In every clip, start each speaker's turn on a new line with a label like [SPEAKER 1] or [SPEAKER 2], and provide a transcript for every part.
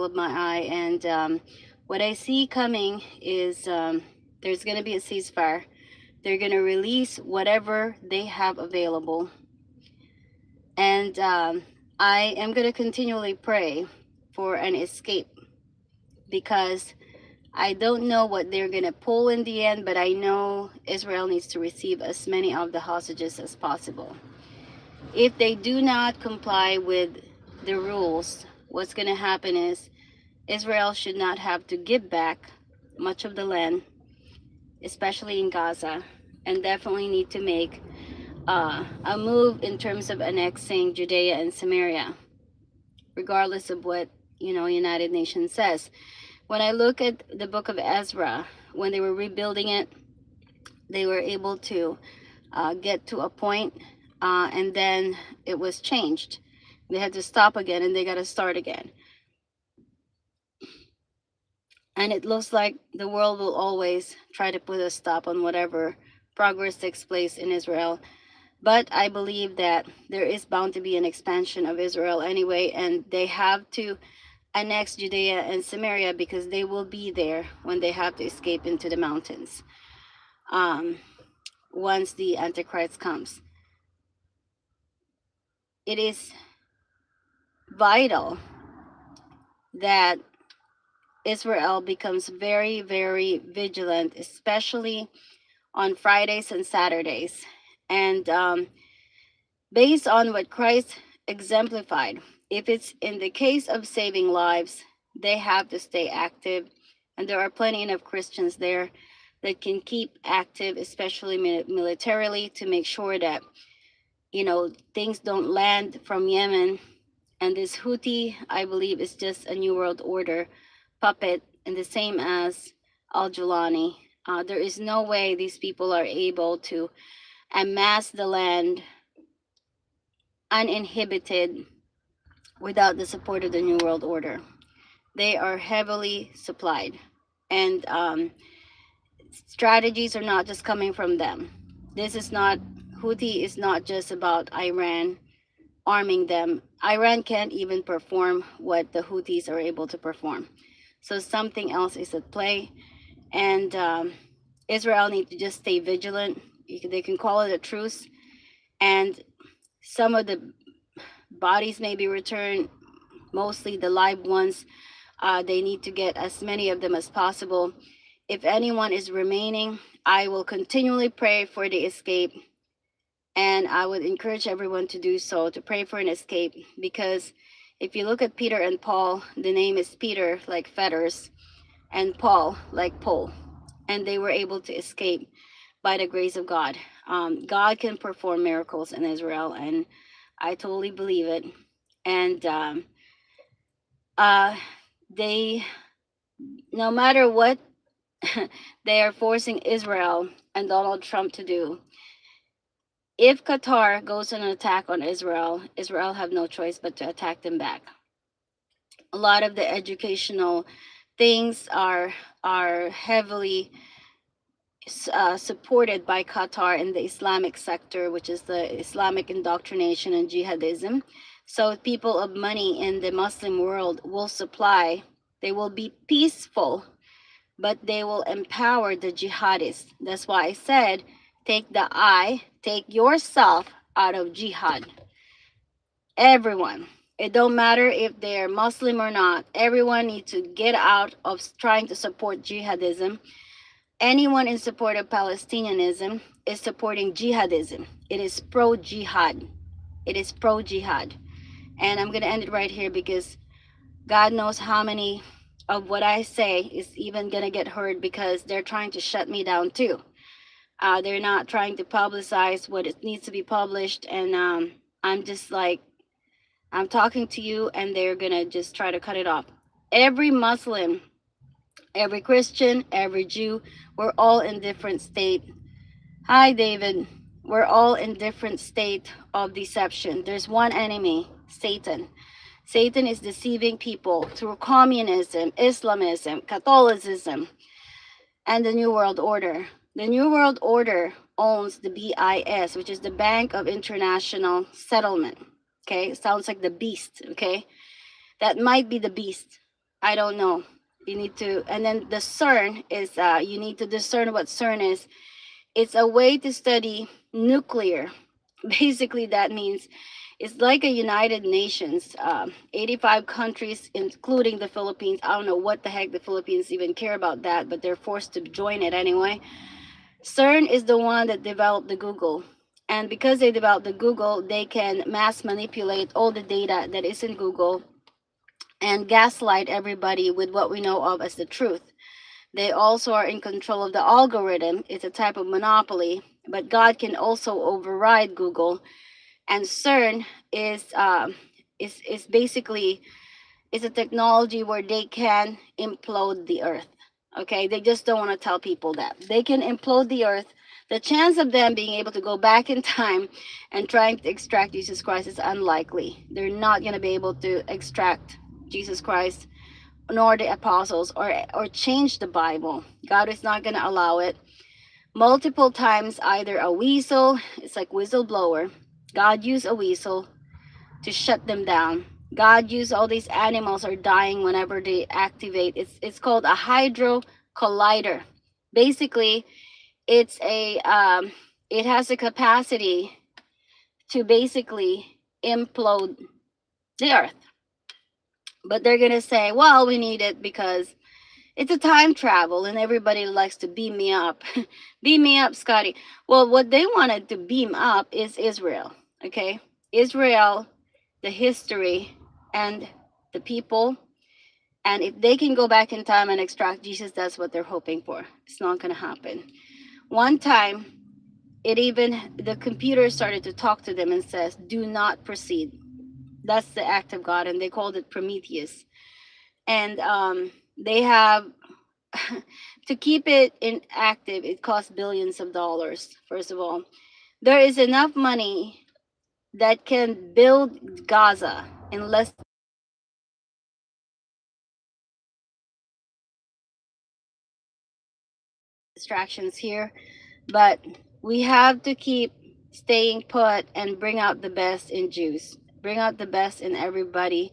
[SPEAKER 1] of my eye, and what I see coming is there's going to be a ceasefire. They're going to release whatever they have available, and I am going to continually pray for an escape because I don't know what they're going to pull in the end, but I know Israel needs to receive as many of the hostages as possible. If they do not comply with the rules, what's going to happen is Israel should not have to give back much of the land, especially in Gaza, and definitely need to make a move in terms of annexing Judea and Samaria, regardless of what United Nations says. When I look at the book of Ezra, when they were rebuilding it, they were able to get to a point, and then it was changed. They had to stop again, and they got to start again. And it looks like the world will always try to put a stop on whatever progress takes place in Israel. But I believe that there is bound to be an expansion of Israel anyway, and they have to annex Judea and Samaria because they will be there when they have to escape into the mountains once the Antichrist comes. It is vital that Israel becomes very, very vigilant, especially on Fridays and Saturdays. And based on what Christ exemplified, if it's in the case of saving lives, they have to stay active. And there are plenty enough Christians there that can keep active, especially militarily, to make sure that, things don't land from Yemen. And this Houthi, I believe, is just a New World Order puppet, and the same as Al-Julani. There is no way these people are able to amass the land uninhibited without the support of the New World Order. They are heavily supplied, and strategies are not just coming from them. Houthi is not just about Iran arming them. Iran can't even perform what the Houthis are able to perform. So something else is at play, and Israel needs to just stay vigilant. They can call it a truce, and some of the bodies may be returned, mostly the live ones. They need to get as many of them as possible. If anyone is remaining, I will continually pray for the escape, and I would encourage everyone to do so, to pray for an escape, because if you look at Peter and Paul, the name is Peter, like fetters, and Paul, like pole, and they were able to escape by the grace of God. God can perform miracles in Israel, and I totally believe it. And they, no matter what they are forcing Israel and Donald Trump to do, if Qatar goes on an attack on Israel, Israel have no choice but to attack them back. A lot of the educational things are heavily supported by Qatar in the Islamic sector, which is the Islamic indoctrination and jihadism. So people of money in the Muslim world will supply. They will be peaceful, but they will empower the jihadists. That's why I said, take yourself out of jihad. Everyone. It don't matter if they're Muslim or not. Everyone needs to get out of trying to support jihadism. Anyone in support of Palestinianism is supporting jihadism. It is pro-jihad. It is pro-jihad. And I'm going to end it right here because God knows how many of what I say is even going to get heard, because they're trying to shut me down too. They're not trying to publicize what it needs to be published. And I'm just like, I'm talking to you and they're going to just try to cut it off. Every Muslim, every Christian, every Jew, we're all in different state. Hi, David. We're all in different state of deception. There's one enemy, Satan. Satan is deceiving people through communism, Islamism, Catholicism, and the New World Order. The New World Order owns the BIS, which is the Bank of International Settlement. Okay, it sounds like the beast. Okay, that might be the beast. I don't know. You need to, and then the CERN is, you need to discern what CERN is. It's a way to study nuclear. Basically, that means it's like a United Nations, 85 countries, including the Philippines. I don't know what the heck the Philippines even care about that, but they're forced to join it anyway. CERN is the one that developed the Google. And because they developed the Google, they can mass manipulate all the data that is in Google and gaslight everybody with what we know of as the truth. They also are in control of the algorithm. It's a type of monopoly, but God can also override Google. And CERN is basically is a technology where they can implode the earth. Okay, they just don't want to tell people that they can implode the earth. The chance of them being able to go back in time and trying to extract Jesus Christ is unlikely. They're not going to be able to extract Jesus Christ nor the apostles or change the Bible. God is not going to allow it. Multiple times, either a weasel, it's like whistleblower. God used a weasel to shut them down. God used all these animals are dying whenever they activate. It's called a hydro collider. Basically, it's a it has a capacity to basically implode the earth. But they're gonna say, well, we need it because it's a time travel and everybody likes to beam me up. Beam me up, Scotty. Well, what they wanted to beam up is Israel. Okay? Israel, the history, and the people. And if they can go back in time and extract Jesus, that's what they're hoping for. It's not going to happen. One time, the computer started to talk to them and says, do not proceed. That's the act of God. And they called it Prometheus. And they have to keep it inactive, it costs billions of dollars. First of all, there is enough money that can build Gaza in less distractions here, but we have to keep staying put and bring out the best in Jews, bring out the best in everybody,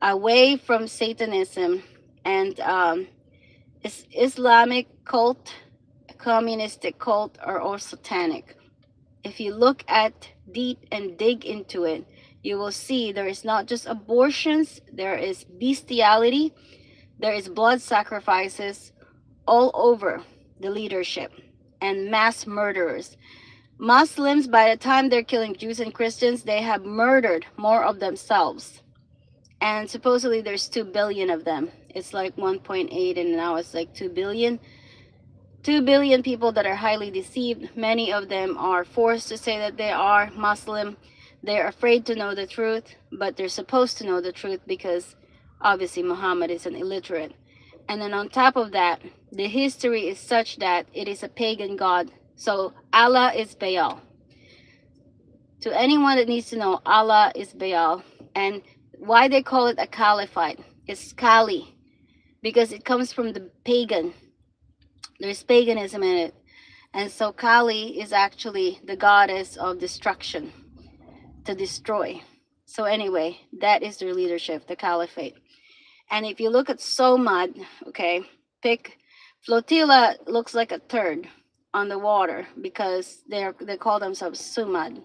[SPEAKER 1] away from Satanism and Islamic cult, communistic cult, or all satanic. If you look at deep and dig into it, you will see there is not just abortions, there is bestiality, there is blood sacrifices all over the leadership and mass murderers. Muslims, by the time they're killing Jews and Christians, they have murdered more of themselves. And supposedly there's 2 billion of them. It's like 1.8 and now it's like 2 billion. 2 billion people that are highly deceived. Many of them are forced to say that they are Muslim. They're afraid to know the truth, but they're supposed to know the truth because obviously Muhammad is an illiterate. And then on top of that, the history is such that it is a pagan god. So Allah is Baal. To anyone that needs to know, Allah is Baal. And why they call it a caliphate, it's Kali, because it comes from the pagan. There's paganism in it. And so Kali is actually the goddess of destruction, to destroy. So anyway, that is their leadership, the caliphate. And if you look at Somad, okay, pick flotilla looks like a turd on the water because they call themselves Sumad.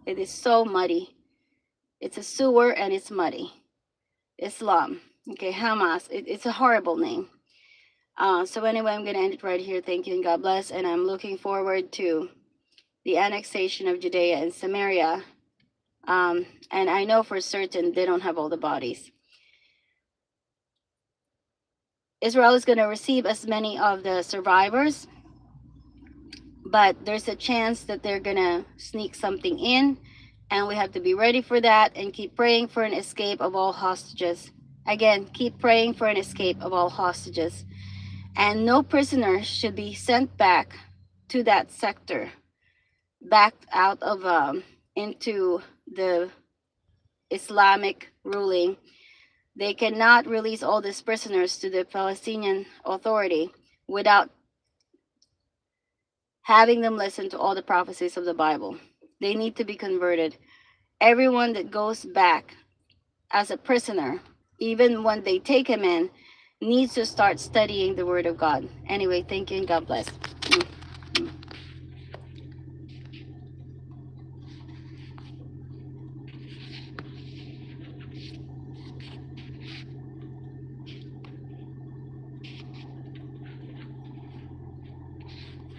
[SPEAKER 1] It is so muddy. It's a sewer and it's muddy. Islam, okay, Hamas. It's a horrible name. So anyway, I'm gonna end it right here. Thank you and God bless. And I'm looking forward to the annexation of Judea and Samaria. And I know for certain they don't have all the bodies. Israel is going to receive as many of the survivors, but there's a chance that they're going to sneak something in, and we have to be ready for that and keep praying for an escape of all hostages. Again, keep praying for an escape of all hostages. And no prisoner should be sent back to that sector, back out of into the Islamic ruling. They cannot release all these prisoners to the Palestinian Authority without having them listen to all the prophecies of the Bible. They need to be converted. Everyone that goes back as a prisoner even when they take him in, needs to start studying the Word of God. Anyway, thank you and God bless. Mm.